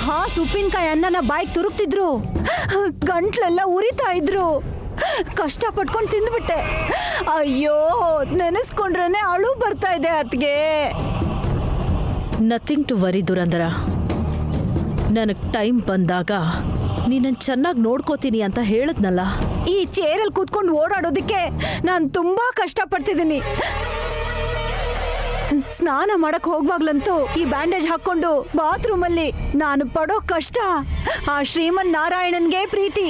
ಹಾಸ್ ಉಪ್ಪಿನಕಾಯಿ ಅನ್ನನ ಬಾಯಿಗೆ ತುರುಕ್ತಿದ್ರು, ಗಂಟ್ಲೆಲ್ಲ ಉರಿತಾ ಇದ್ರು. ಕಷ್ಟ ಪಟ್ಕೊಂಡು ತಿಂದ್ಬಿಟ್ಟೆ. ಅಯ್ಯೋ, ನೆನೆಸ್ಕೊಂಡ್ರೇನೆ ಅಳು ಬರ್ತಾ ಇದೆ ಅತ್ಗೆ. Nothing to worry Durandhara. ನನಗೆ ಟೈಮ್ ಬಂದಾಗ ನೀನನ್ನು ಚೆನ್ನಾಗಿ ನೋಡ್ಕೋತೀನಿ ಅಂತ ಹೇಳಿದ್ನಲ್ಲ. ಈ ಚೇರಲ್ಲಿ ಕೂತ್ಕೊಂಡು ಓಡಾಡೋದಕ್ಕೆ ನಾನು ತುಂಬಾ ಕಷ್ಟಪಡ್ತಿದ್ದೀನಿ. ಸ್ನಾನ ಮಾಡಕ್ ಹೋಗ್ವಾಗ್ಲಂತೂ ಈ ಬ್ಯಾಂಡೇಜ್ ಹಾಕೊಂಡು ಬಾತ್ರೂಮಲ್ಲಿ ನಾನು ಪಡೋ ಕಷ್ಟ ಆ ಶ್ರೀಮನ್ ನಾರಾಯಣನ್ಗೆ ಪ್ರೀತಿ.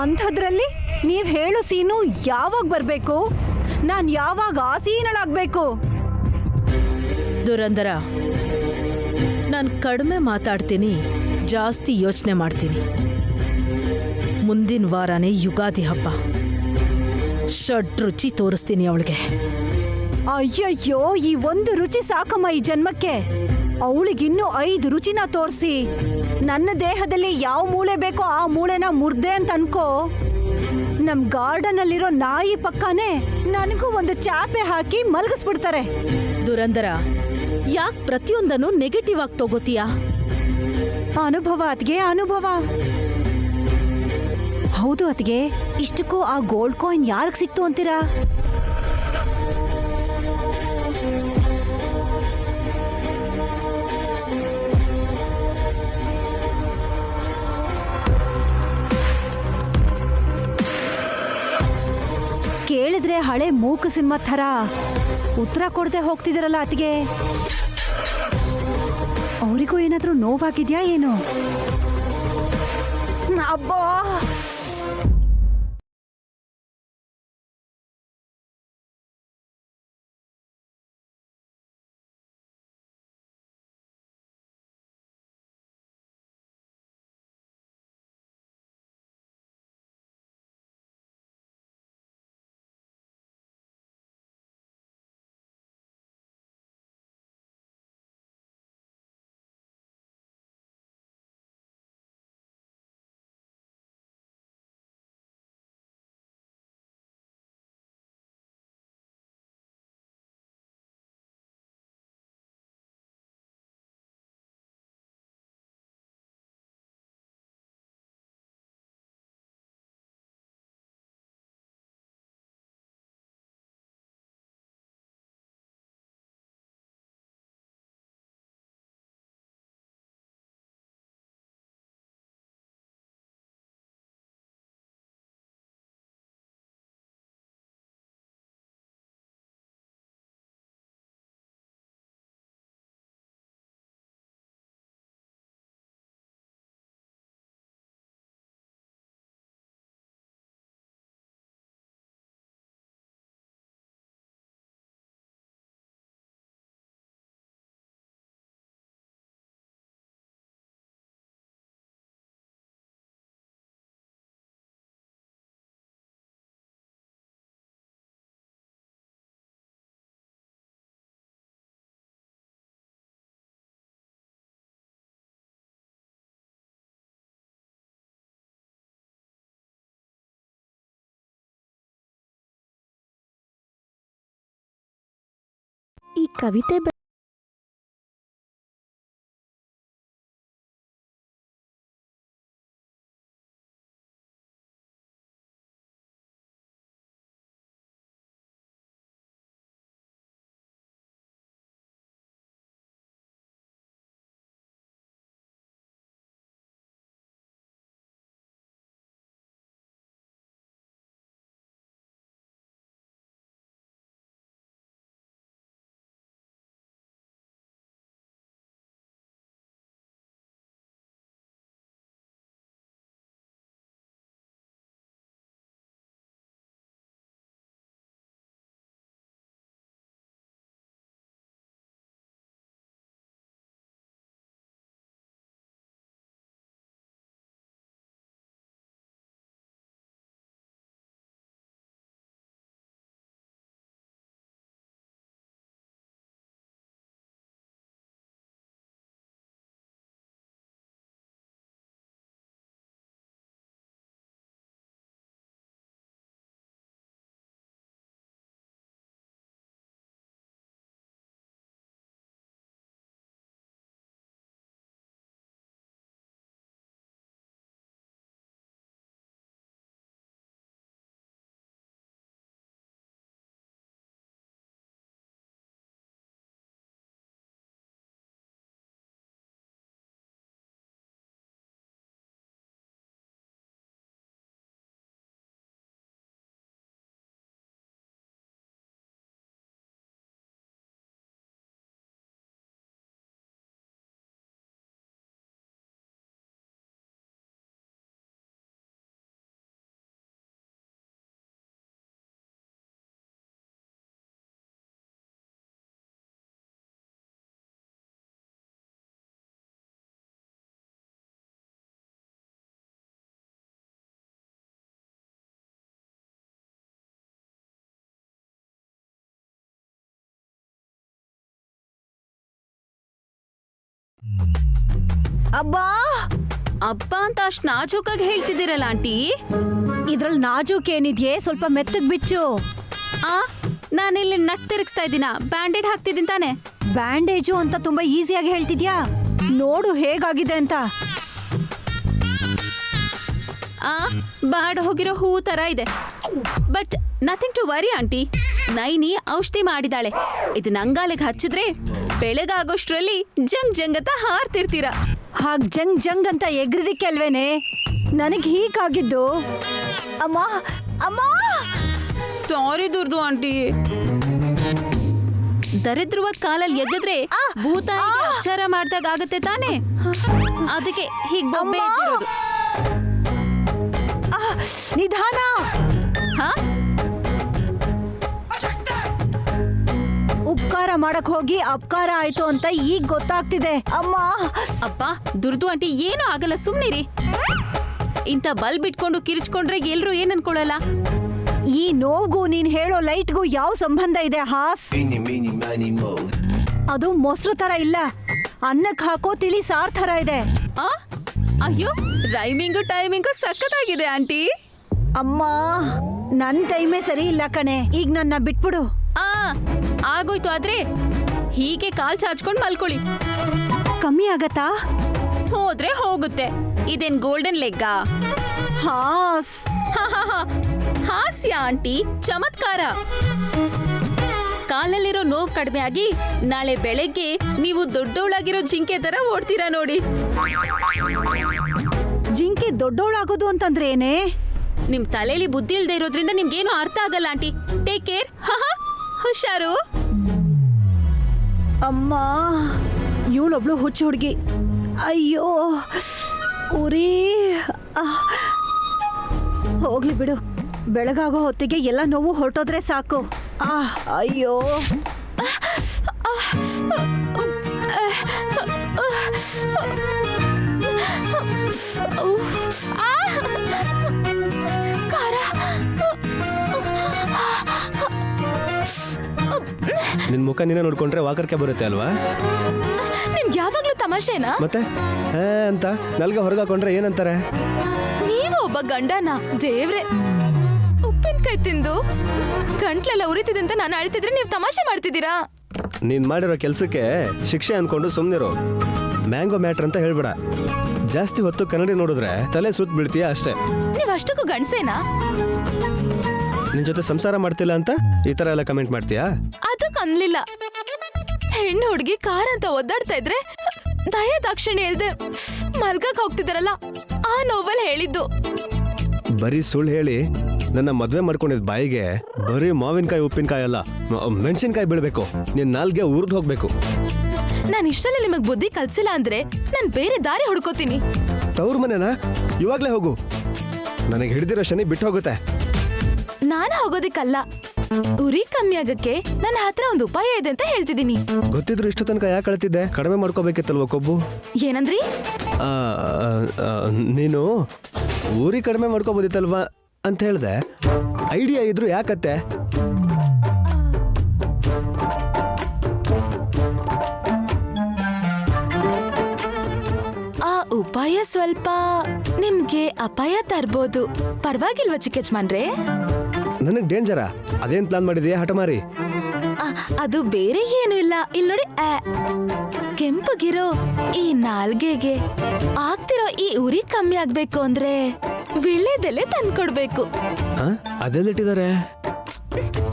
ಅಂಥದ್ರಲ್ಲಿ ನೀವ್ ಹೇಳೋ ಸೀನು ಯಾವಾಗ ಬರ್ಬೇಕು? ನಾನ್ ಯಾವಾಗ ಆ ಸೀನಳಾಗ್ಬೇಕು? ದುರಂದರ, ನಾನು ಕಡಿಮೆ ಮಾತಾಡ್ತೀನಿ, ಜಾಸ್ತಿ ಯೋಚನೆ ಮಾಡ್ತೀನಿ. ಮುಂದಿನ ವಾರನೇ ಯುಗಾದಿ ಹಬ್ಬ. ಷಡ್ರುಚಿ ತೋರಿಸ್ತೀನಿ ಅವಳಿಗೆ. ಅಯ್ಯಯ್ಯೋ, ಈ ಒಂದು ರುಚಿ ಸಾಕಮ್ಮ ಈ ಜನ್ಮಕ್ಕೆ. ಅವಳಿಗಿನ್ನೂ 5 ರುಚಿನ ತೋರಿಸಿ ನನ್ನ ದೇಹದಲ್ಲಿ ಯಾವ ಮೂಳೆ ಬೇಕೋ ಆ ಮೂಳೆನ ಮುರ್ದೆ ಅಂತ ಅನ್ಕೋ. ನಮ್ ಗಾರ್ಡನ್ ಅಲ್ಲಿರೋ ನಾಯಿ ಪಕ್ಕನೇ ನನಗೂ ಒಂದು ಚಾಪೆ ಹಾಕಿ ಮಲಗಿಸ್ಬಿಡ್ತಾರೆ. ದುರಂದರ, ಯಾಕೆ ಪ್ರತಿಯೊಂದನ್ನು ನೆಗೆಟಿವ್ ಆಗಿ ತಗೋತೀಯಾ? ಅನುಭವ ಅತ್ಗೆ, ಅನುಭವ. ಹೌದು ಅತ್ಗೆ, ಇಷ್ಟಕ್ಕೂ ಆ ಗೋಲ್ಡ್ ಕಾಯಿನ್ ಯಾರಿಗೆ ಸಿಕ್ತು ಅಂತೀರಾ? ಕೇಳಿದ್ರೆ ಹಳೆ ಮೂಕ ಸಿನಿಮಾ ಥರ ಉತ್ತರ ಕೊಡದೆ ಹೋಗ್ತಿದ್ದೀರಲ್ಲ ಅತ್ಗೆ. ಅವರಿಗೂ ಏನಾದ್ರೂ ನೋವಾಗಿದ್ಯಾ ಏನು? ಅಬ್ಬಾ. ಈ ಕವಿತೆ ಅಬ್ಬಾ, ಅಪ್ಪ ಅಂತ ಅಷ್ಟ್ ನಾಜೂಕಾಗಿ ಹೇಳ್ತಿದ್ದೀರಲ್ಲ ಆಂಟಿ. ಇದ್ರಲ್ಲಿ ನಾಜೂಕ್ ಏನಿದ್ಯೆ, ಸ್ವಲ್ಪ ಮೆತ್ತಗ್ ಬಿಚ್ಚು. ಆ ನಾನಿಲ್ಲಿ ನಟ್ ತಿರುಗಿಸ್ತಾ ಇದ್ದೀನ, ಬ್ಯಾಂಡೇಡ್ ಹಾಕ್ತಿದ್ದೀನಿ ತಾನೆ. ಬ್ಯಾಂಡೇಜು ಅಂತ ತುಂಬಾ ಈಸಿಯಾಗಿ ಹೇಳ್ತಿದ್ಯಾ, ನೋಡು ಹೇಗಾಗಿದೆ ಅಂತ. ಆ ಬಾಡ್ ಹೋಗಿರೋ ಹೂ ತರ ಇದೆ. But nothing to worry aunty, Naini ಔಷಧಿ ಮಾಡಿದಾಳೆ. ಇದು ನಂಗಾಲೆಗೆ ಹಚ್ಚಿದ್ರೆ ಬೆಳಗಾಗೋಷ್ಟ್ರಲ್ಲಿ ಜಂಗ್ ಜಂಗ್ ಅಂತ ಹಾರ್ತಿರ್ತೀರಾ. ಹಾಗ್ ಜಂಗ್ ಜಂಗ್ ಅಂತ ಎಗ್ರಿದಿಕ್ಕೆ ಅಲ್ವೇನೆ ನನಗ್ ಹೀಗಾಗಿದ್ದು. ಅಮ್ಮ ಅಮ್ಮ, ಸಾರಿ ದುರ್ದು ಆಂಟಿ. ದರಿದ್ರವಾದ ಕಾಲಲ್ಲಿ ಎಗ್ಗಿದ್ರೆ ಭೂತ ಅಚಾರ ಮಾಡ್ದಾಗ ಆಗತ್ತೆ ತಾನೆ, ಅದಕ್ಕೆ ಹೀಗ್ ಬೊಬ್ಬೆ ಎದ್ದಿರೋದು. ನಿಧಾನ. ಹಾ, ಉಪಕಾರ ಮಾಡಕ್ ಹೋಗಿ ಅಪಕಾರ ಆಯ್ತು ಅಂತ ಈಗ ಗೊತ್ತಾಗ್ತಿದೆ. ಅಮ್ಮ. ಅಪ್ಪ ದುರ್ದು ಆಂಟಿ, ಏನು ಆಗಲ್ಲ, ಸುಮ್ನಿರಿ. ಇಂಥ ಬಲ್ಬ್ ಇಟ್ಕೊಂಡು ಕಿರ್ಚ್ಕೊಂಡ್ರೆ ಎಲ್ರು ಏನ್ ಅನ್ಕೊಳ್ಳಲ್ಲ. ಈ ನೋವ್ಗೂ ನೀನ್ ಹೇಳೋ ಲೈಟ್ಗೂ ಯಾವ ಸಂಬಂಧ ಇದೆ ಹಾಸ್? ಅದು ಮೊಸರು ತರ ಇಲ್ಲ, ಅನ್ನಕ್ ಹಾಕೋ ತಿಳಿ ಸಾರ್ ತರ ಇದೆ. ಆ ಅಯ್ಯೋ, ರೈಮಿಂಗು ಟೈಮಿಂಗು ಸಖತ್ತಾಗಿದೆ ಆಂಟಿ. ಅಮ್ಮ, ನನ್ ಟೈಮೇ ಸರಿ ಇಲ್ಲ ಕಣೆ, ಈಗ ನನ್ನ ಬಿಟ್ಬಿಡು. ಆ ಆಗೋಯ್ತು, ಆದ್ರೆ ಹೀಗೆ ಕಾಲ್ ಚಾಚ್ಕೊಂಡ್ ಮಲ್ಕೊಳ್ಳಿ. ಕಮ್ಮಿ ಆಗತ್ತಾ? ಹೋದ್ರೆ ಹೋಗುತ್ತೆ. ಇದೇನ್ ಗೋಲ್ಡನ್ ಲೆಗ್ಗಾ? ಹಾಸ್. ಹಾಸ್ಯ ಆಂಟಿ, ಚಮತ್ಕಾರ. ಕಾಲಲ್ಲಿರೋ ನೋವು ಕಡಿಮೆ ಆಗಿ ನಾಳೆ ಬೆಳಗ್ಗೆ ನೀವು ದೊಡ್ಡವಳಾಗಿರೋ ಜಿಂಕೆ ತರ ಓಡ್ತೀರಾ ನೋಡಿ. ಜಿಂಕೆ ದೊಡ್ಡೋಳಾಗೋದು ಅಂತಂದ್ರೆ ಏನೇ? ನಿಮ್ ತಲೆಯಲ್ಲಿ ಬುದ್ಧಿ ಇಲ್ದೇ ಇರೋದ್ರಿಂದ ನಿಮ್ಗೇನು ಅರ್ಥ ಆಗಲ್ಲ ಆಂಟಿ. Take care. ಹುಷಾರು. ಅಮ್ಮ, ಇವಳೊಬ್ಳು ಹುಚ್ಚು ಹುಡುಗಿ. ಅಯ್ಯೋ ಉರಿ. ಹೋಗ್ಲಿ ಬಿಡು, ಬೆಳಗಾಗೋ ಹೊತ್ತಿಗೆ ಎಲ್ಲ ನೋವು ಹೊರಟೋದ್ರೆ ಸಾಕು. ಅಯ್ಯೋ. ನಿನ್ ಮುಖ ನೀನೇ ನೋಡ್ಕೊಂಡ್ರೆ ವಾಕರ್ಕೆ ಬರುತ್ತೆ ಅಲ್ವಾ? ನಿಮ್ಗೆ ಯಾವಾಗ್ಲೂ ತಮಾಷೆನಾ? ಮತ್ತೆ ಅಂತ ನಲ್ಗೆ ಹೊರಗೆ ಹಾಕೊಂಡ್ರೆ ಏನಂತಾರೆ? ನೀವು ಒಬ್ಬ ಗಂಡನ ದೇವ್ರೆ. ಉಪ್ಪಿನಕಾಯಿ ತಿಂದು ಗಂಟ್ಲೆಲ್ಲ ಉರಿತಿದೆ ಅಂತ ನಾನು ಅಳ್ತಿದ್ರೆ ನೀವು ತಮಾಷೆ ಮಾಡ್ತಿದ್ದೀರಾ? ನೀನ್ ಮಾಡಿರೋ ಕೆಲ್ಸಕ್ಕೆ ಶಿಕ್ಷೆ ಅನ್ಕೊಂಡು ಸುಮ್ನಿರು. ಮ್ಯಾಂಗೋ ಮ್ಯಾಟ್ರ್ ಅಂತ ಹೇಳ್ಬೇಡ. ಜಾಸ್ತಿ ಹೊತ್ತು ಕನ್ನಡಿ ನೋಡಿದ್ರೆ ತಲೆ ಸುತ್ತ ಬೀಳ್ತೀಯ ಅಷ್ಟೇ. ನೀವು ಅಷ್ಟಕ್ಕೂ ಗಂಡ್ಸೇನಾ? ನಿನ್ ಜೊತೆ ಸಂಸಾರ ಮಾಡ್ತಿಲ್ಲ ಅಂತ ಈ ತರ ಎಲ್ಲ ಕಮೆಂಟ್ ಮಾಡ್ತೀಯಾ? ಅದಕ್ಕೆ ಅನ್ಲಿಲ್ಲ. ಹೆಣ್ಣು ಹುಡುಗಿ ಕಾರ್ ಅಂತ ಒದ್ದಾಡ್ತಾ ಇದ್ರೆ ದಯ ದಾಕ್ಷಿಣ್ಯ ಇಲ್ದೆ ಮಲ್ಗಕ್ ಹೋಗ್ತಿದಾರಲ್ಲ, ಆ ನೋವಲ್ ಹೇಳಿದ್ದು. ಬರೀ ಸುಳ್ಳು ಹೇಳಿ ನನ್ನ ಮದ್ವೆ ಮಾಡ್ಕೊಂಡಿದ್ ಬಾಯಿಗೆ ಬರೀ ಮಾವಿನಕಾಯಿ ಉಪ್ಪಿನಕಾಯಿ ಅಲ್ಲ, ಮೆಣಸಿನ್ಕಾಯಿ ಬೀಳ್ಬೇಕು. ನಿನ್ ನಾಲ್ಗೆ ಉರ್ದು ಹೋಗ್ಬೇಕು. ನಾನು ಇಷ್ಟಲ್ಲೇ ನಿಮಗ್ ಬುದ್ಧಿ ಕಲ್ಸಿಲ್ಲ ಅಂದ್ರೆ ನಾನು ಬೇರೆ ದಾರಿ ಹುಡ್ಕೋತೀನಿ. ತವ್ರ ಮನೆನಾ? ಇವಾಗ್ಲೇ ಹೋಗು. ನನಗೆ ಹಿಡಿದಿರೋ ಶನಿ ಬಿಟ್ಟು ಹೋಗುತ್ತೆ. ನಾನು ಹೋಗೋದಿಕ್ಕಲ್ಲ, ಉರಿ ಕಮ್ಮಿ ಆಗಕ್ಕೆ ನನ್ನ ಹತ್ರ ಒಂದು ಉಪಾಯ ಇದೆ ಅಂತ ಹೇಳ್ತಿದ್ದೀನಿ. ಗೊತ್ತಿದ್ರು ಇಷ್ಟು ತನಕ ಯಾಕೆ ಕಳ್ತಿದ್ದೆ? ಕಡಿಮೆ ಮಾಡ್ಕೋಬೇಕಿತ್ತಲ್ವ ಕೊಬ್ಬು? ಏನಂದ್ರಿ? ನೀನು ಊರಿ ಕಡಿಮೆ ಮಾಡ್ಕೋಬೋದಿತ್ತಲ್ವಾ ಅಂತ ಹೇಳ್ದೆ. ಐಡಿಯಾ ಇದ್ರು ಯಾಕತ್ತೆ? ಆ ಉಪಾಯ ಸ್ವಲ್ಪ ನಿಮ್ಗೆ ಅಪಾಯ ತರ್ಬೋದು. ಪರವಾಗಿಲ್ವಾ ಚಿಕ್ಕ ಯಜಮಾನ್ರೆ? ನನಗ್ ಡೇಂಜರಾ? ಅದೇನ್ ಪ್ಲಾನ್ ಮಾಡಿದೀಯಾ ಹಠಮಾರಿ? ಅದು ಬೇರೆ ಏನು ಇಲ್ಲ. ಇಲ್ಲಿ ನೋಡಿ, ಕೆಂಪಗಿರೋ ಈ ನಾಲ್ಗೆಗೆ ಆಗ್ತಿರೋ ಈ ಉರಿ ಕಮ್ಮಿ ಆಗ್ಬೇಕು ಅಂದ್ರೆ ವಿಳ್ಳೆದೆಲೆ ತಂದ್ಕೊಡ್ಬೇಕು. ಅದೆಲ್ಲಿಟ್ಟಿದ್ದಾರೆ?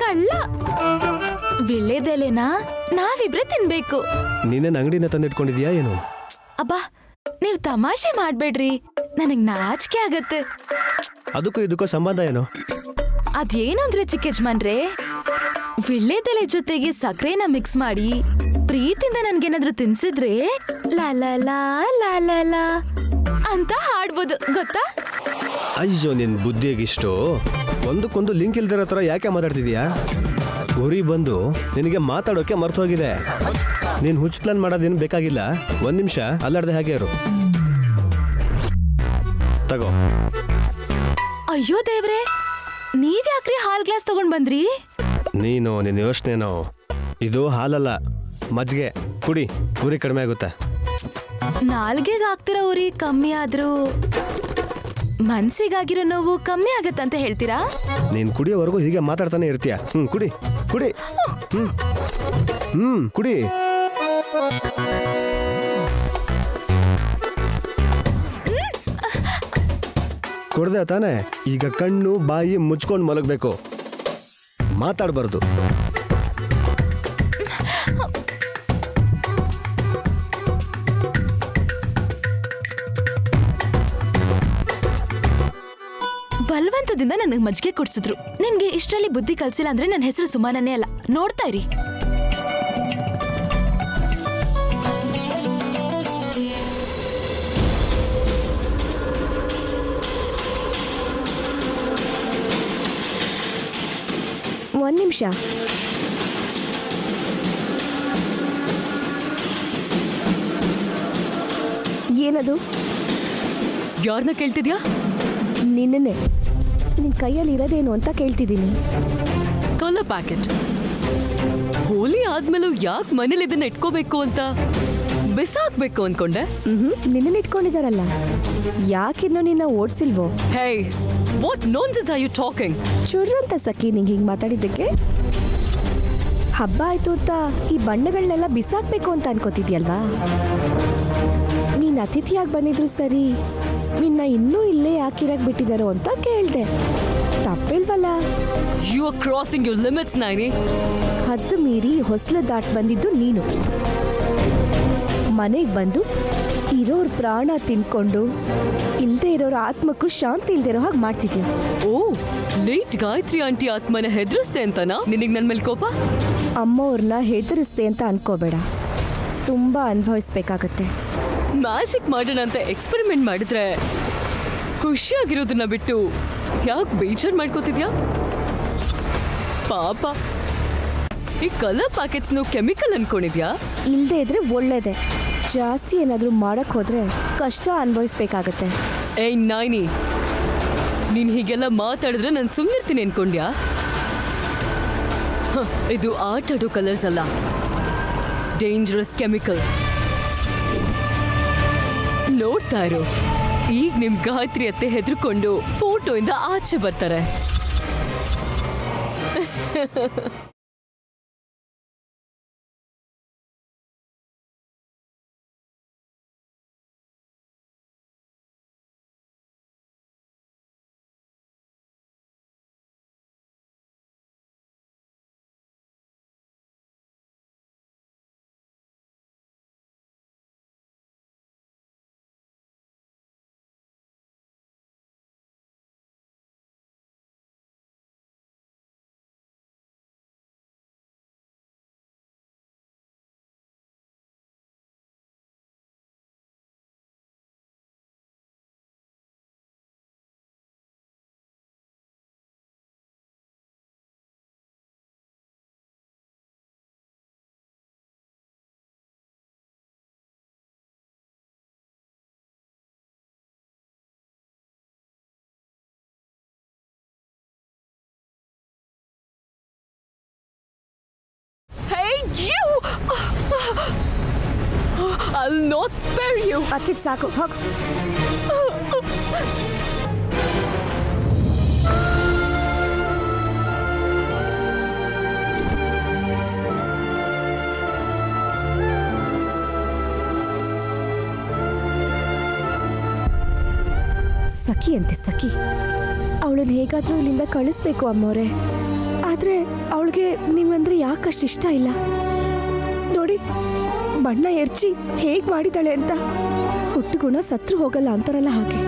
ಕಳ್ಳ. ವಿಳ್ಳೆದೆಲೆನ ನಾವಿಬ್ರೆ ತಿನ್ಬೇಕು. ನೀನೇನ್ ಅಂಗಡಿನ ತಂದಿಟ್ಕೊಂಡಿದ್ಯಾ ಏನು? ಅಬ್ಬಾ, ನೀವ್ ತಮಾಷೆ ಮಾಡ್ಬೇಡ್ರಿ, ನನಗ್ ನಾಚಿಕೆ ಆಗತ್ತೆ. ಅದಕ್ಕೂ ಇದಕ್ಕೂ ಸಂಬಂಧ ಏನು? ಅದೇನಂದ್ರೆ ಚಿಕ್ಕ ಯಜಮಾನ್ರೆ, ವಿಳ್ಳೆದೆಲೆ ಜೊತೆಗೆ ಸಕ್ಕರೆನ ಮಿಕ್ಸ್ ಮಾಡಿ ಪ್ರೀತಿಯಿಂದ ನನ್ಗೇನಾದ್ರೂ ತಿನ್ಸಿದ್ರೆ ಲಾಲಾ ಲಾಲಾ ಅಂತ ಹಾಡ್ಬೋದು, ಗೊತ್ತಾ? ಅಯ್ಯೋ, ನಿನ್ ಬುದ್ಧಿಗಿಷ್ಟು ಒಂದಕ್ಕೊಂದು ಲಿಂಕ್ ಇಲ್ದಿರೋ ತರ ಯಾಕೆ ಮಾತಾಡ್ತಿದ್ಯಾ? ಉರಿ ಬಂದು ನಿನಗೆ ಮಾತಾಡೋಕೆ ಮರ್ತು ಹೋಗಿದೆ. ನೀನ್ ಹುಚ್ಚ ಪ್ಲಾನ್ ಮಾಡೋದೇನು ಬೇಕಾಗಿಲ್ಲ. ಒಂದ್ ನಿಮಿಷ ಅಲ್ಲಾಡ್ದೆ ಹಾಗೆ ಇರು. ತಗೋ. ಅಯ್ಯೋ ದೇವ್ರೆ, ನೀವ್ಯಾಕ್ರಿ ಹಾಲ್ ಗ್ಲಾಸ್ ತಗೊಂಡ್ ಬಂದ್ರಿ? ನೀನು ನಿನ್ನ ಯೋಚನೆನೋ. ಇದು ಹಾಲಲ್ಲ, ಮಜ್ಜಿಗೆ. ಕುಡಿ, ಉರಿ ಕಡಿಮೆ ಆಗುತ್ತೆ. ನಾಲ್ಗೆಗೆ ಆಗ್ತಿರೋ ಉರಿ ಕಮ್ಮಿ ಆದ್ರೂ ಮನ್ಸಿಗಾಗಿರೋ ನೋವು ಕಮ್ಮಿ ಆಗತ್ತಂತ ಹೇಳ್ತೀರಾ? ನೀನ್ ಕುಡಿಯೋವರೆಗೂ ಹೀಗೆ ಮಾತಾಡ್ತಾನೆ ಇರ್ತೀಯ. ಕುಡಿ ಕುಡಿ. ಕುಡಿ. ಕುಡ್ದೆ ತಾನೆ? ಈಗ ಕಣ್ಣು ಬಾಯಿ ಮುಚ್ಕೊಂಡು ಮಲಗಬೇಕು, ಮಾತಾಡಬಾರ್ದು. ಬಲವಂತದಿಂದ ನನಗೆ ಮಜ್ಜಿಗೆ ಕೊಡ್ಸಿದ್ರು. ನಿಮ್ಗೆ ಇಷ್ಟರಲ್ಲಿ ಬುದ್ಧಿ ಕಲ್ಸಿಲ್ಲ ಅಂದ್ರೆ ನನ್ನ ಹೆಸರು ಸುಮಾನನೇ ಅಲ್ಲ. ನೋಡ್ತಾ ಇರಿ. ಒಂದ್ ನಿಮಿಷ. ಏನದು? ಯಾರನ್ನ ಕೇಳ್ತಿದ್ಯಾ? ನಿನ್ನೆ ನಿನ್ ಕೈಯಲ್ಲಿ ಇರೋದೇನು ಅಂತ ಕೇಳ್ತಿದ್ದೀನಿ. Colour packet. ಹೋಲಿ ಆದ್ಮೇಲೂ ಯಾಕೆ ಮನೇಲಿ ಇದನ್ನ ಇಟ್ಕೋಬೇಕು ಅಂತ ಬಿಸಾಕ್ಬೇಕು ಅನ್ಕೊಂಡೆ. ನಿನ್ನ ಇಟ್ಕೊಂಡಿದಾರಲ್ಲ, ಯಾಕಿನ್ನೂ ನಿನ್ನ ಓಡಿಸಿಲ್ವೋ? Hey, what nonsense are you talking? ಚುರ್ರು ಅಂತ ಸಖಿ ನಿಂಗೆ ಹಿಂಗೆ ಮಾತಾಡಿದ್ದಕ್ಕೆ. ಹಬ್ಬ ಆಯ್ತು ಅಂತ ಈ ಬಣ್ಣಗಳನ್ನೆಲ್ಲ ಬಿಸಾಕ್ಬೇಕು ಅಂತ ಅನ್ಕೋತಿದ್ಯಲ್ವಾ? ನೀನ್ ಅತಿಥಿಯಾಗಿ ಬಂದಿದ್ರು ಸರಿ, ನಿನ್ನ ಇನ್ನೂ ಇಲ್ಲೇ ಯಾಕಿರಾಕ್ ಬಿಟ್ಟಿದಾರೋ ಅಂತ ಕೇಳ್ದೆ. ತಪ್ಪಿಲ್ವಲ್ಲ? You are crossing your limits Naini. ಹದ್ದು ಮೀರಿ ಹೊಸಲು ದಾಟ್ ಬಂದಿದ್ದು ನೀನು. ಮನೆಗೆ ಬಂದು ಇರೋರ್ ಪ್ರಾಣ ತಿನ್ಕೊಂಡು ಇಲ್ದೇ ಇರೋರ ಆತ್ಮಕ್ಕೂ ಶಾಂತಿ ಇಲ್ದೇ ಇರೋ ಹಾಗೆ ಮಾಡ್ತಿದ್ಯ. ಓ, ಲೇಟ್ ಗಾಯತ್ರಿ ಆಂಟಿ ಆತ್ಮನ ಹೆದರಿಸ್ತೆ ಅಂತನಾ ನಿನಗೆ ನನ್ನ ಮೇಲೆ ಕೋಪ? ಅಮ್ಮವ್ರನ್ನ ಹೆದರಿಸ್ದೆ ಅಂತ ಅನ್ಕೋಬೇಡ, ತುಂಬಾ ಅನುಭವಿಸ್ಬೇಕಾಗತ್ತೆ. ಮ್ಯಾಜಿಕ್ ಮಾಡೋಣ ಅಂತ ಎಕ್ಸ್ಪೆರಿಮೆಂಟ್ ಮಾಡಿದ್ರೆ ಖುಷಿಯಾಗಿರೋದನ್ನ ಬಿಟ್ಟು ಯಾಕೆ ಬೇಜಾರು ಮಾಡ್ಕೋತಿದ್ಯಾ? ಪಾಪ, ಈ ಕಲರ್ ಪ್ಯಾಕೆಟ್ಸ್ನು ಕೆಮಿಕಲ್ ಅನ್ಕೊಂಡಿದ್ಯಾ? ಇಲ್ದೇ ಇದ್ರೆ ಒಳ್ಳೇದೆ. ಜಾಸ್ತಿ ಏನಾದರೂ ಮಾಡಕ್ ಹೋದ್ರೆ ಕಷ್ಟ ಅನುಭವಿಸ್ಬೇಕಾಗತ್ತೆ. ಏಯ್ ನಾಯ್ನಿ, ನೀನ್ ಹೀಗೆಲ್ಲ ಮಾತಾಡಿದ್ರೆ ನಾನು ಸುಮ್ಮನಿರ್ತೀನಿ ಅನ್ಕೊಂಡ್ಯಾ? ಇದು ಆಟ ಆಡೋ ಕಲರ್ಸ್ ಅಲ್ಲ, ಡೇಂಜರಸ್ ಕೆಮಿಕಲ್. ನೋಡ್ತಾ ಇರೋ, ಈಗ ನಿಮ್ ಗಾಯತ್ರಿ ಅತ್ತೆ ಹೆದರ್ಕೊಂಡು ಫೋಟೋಯಿಂದ ಆಚೆ ಬರ್ತಾರೆ. You! I'll not spare you. ಅತ್ತಿದ್ ಸಾಕು, ಹೋಗು. ಸಖಿ ಅಂತೆ ಸಖಿ, ಅವಳನ್ನ ಹೇಗಾದ್ರೂ ಇಲ್ಲಿಂದ ಕಳಿಸ್ಬೇಕು ಅಮ್ಮವ್ರೆ. ಆದ್ರೆ ಅವಳಿಗೆ ನೀವಂದ್ರೆ ಯಾಕಷ್ಟು ಇಷ್ಟ ಇಲ್ಲ ನೋಡಿ. ಬಣ್ಣ ಎರ್ಚಿ ಹೇಗ್ ಮಾಡಿದಾಳೆ ಅಂತ. ಹುಟ್ಟುಗುಣ ಸತ್ರು ಹೋಗಲ್ಲ ಅಂತಾರಲ್ಲ ಹಾಗೆ.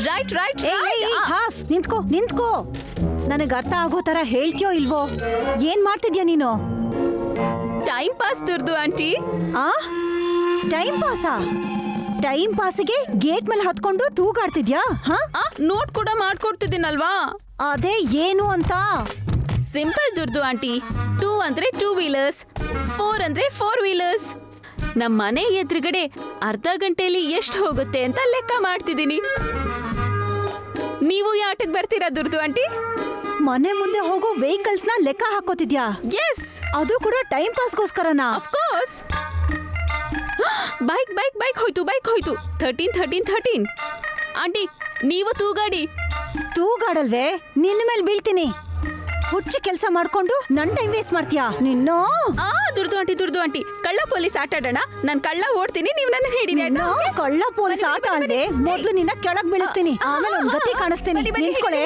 ರೈಟ್ ರೈಟ್ ಹಾಸ್ ನಿಂತ್ಕೋ ನಿಂತ್ಕೋ. ನನಗ್ ಅರ್ಥ ಆಗೋ ತರ ಹೇಳ್ತೀಯೋ ಇಲ್ವೋ? ಏನ್ ಮಾಡ್ತಿದ್ಯಾ ನೀನು? ಟೈಮ್ ಪಾಸ್ ದುರ್ದು ಆಂಟಿ. ಆ ಟೈಮ್ ಪಾಸಾ? ಟೈಮ್ ಪಾಸಿಗೆ ಗೇಟ್ ಮೇಲೆ ಹತ್ಕೊಂಡು ತೂಗಾಡ್ತಿದ್ಯಾ? ಹಾ, ನೋಟ್ ಕೂಡ ಮಾಡ್ಕೊಡ್ತಿದ್ದೀನಲ್ವಾ? ಅದೇ ಏನು ಅಂತ? Simple ದುರ್ದು aunty. 2 ಅಂದ್ರೆ 2 ವೀಲರ್ಸ್, 4 ಅಂದ್ರೆ 4 ವೀಲರ್ಸ್. ನಮ್ಮ ಮನೆ ಎದುರುಗಡೆ ಅರ್ಧ ಗಂಟೆಯಲ್ಲಿ ಎಷ್ಟು ಹೋಗುತ್ತೆ ಅಂತ ಲೆಕ್ಕ ಮಾಡ್ತಿದ್ದೀನಿ. ನೀವು ಈ ಆಟಕ್ಕೆ ಬರ್ತೀರಾ ದುರ್ದು ಆಂಟಿ? ಮನೆ ಮುಂದೆ ಹೋಗೋ ವೆಹಿಕಲ್ಸ್ ನ ಲೆಕ್ಕ ಹಾಕೋತಿದ್ಯಾ? ಎಸ್, ಅದು ಕೂಡ ಟೈಮ್ ಪಾಸ್ಗೋಸ್ಕರನಾ? Of course. Bike bike bike ಹೋಯ್ತು, ಬೈಕ್ ಹೋಯ್ತು. 13 ಆಂಟಿ, ನೀವು ತೂಗಾಡಿ. ತೂಗಾಡಲ್ವೇ? ನಿನ್ನ ಮೇಲೆ ಬೀಳ್ತೀನಿ. ಹುಚ್ಚು ಕೆಲಸ ಮಾಡ್ಕೊಂಡು ನನ್ ಟೈಮ್ ವೇಸ್ಟ್ ಮಾಡ್ತೀಯಾ ನಿನ್ನೋ? ದುರ್ದು ಆಂಟಿ, ಕಳ್ಳ ಪೊಲೀಸ್ ಆಟ ಆಡೋಣ. ನಾನು ಕಳ್ಳ ಓಡ್ತೀನಿ, ನೀವು ನನ್ನ ಹಿಡಿದಿ ಆಯ್ತಾ? ಕಳ್ಳ ಪೊಲೀಸ್ ಆಟ ಅಲ್ವೇ? ಮೊದ್ಲು ನಿನ್ನ ಕೆಳಗ್ ಬೀಳಿಸ್ತೀನಿ, ಆಮೇಲೆ ಒಂದ್ ಗತಿ ಕಾಣಿಸ್ತೀನಿ. ನಿಂತ್ಕೊಳ್ಳೆ.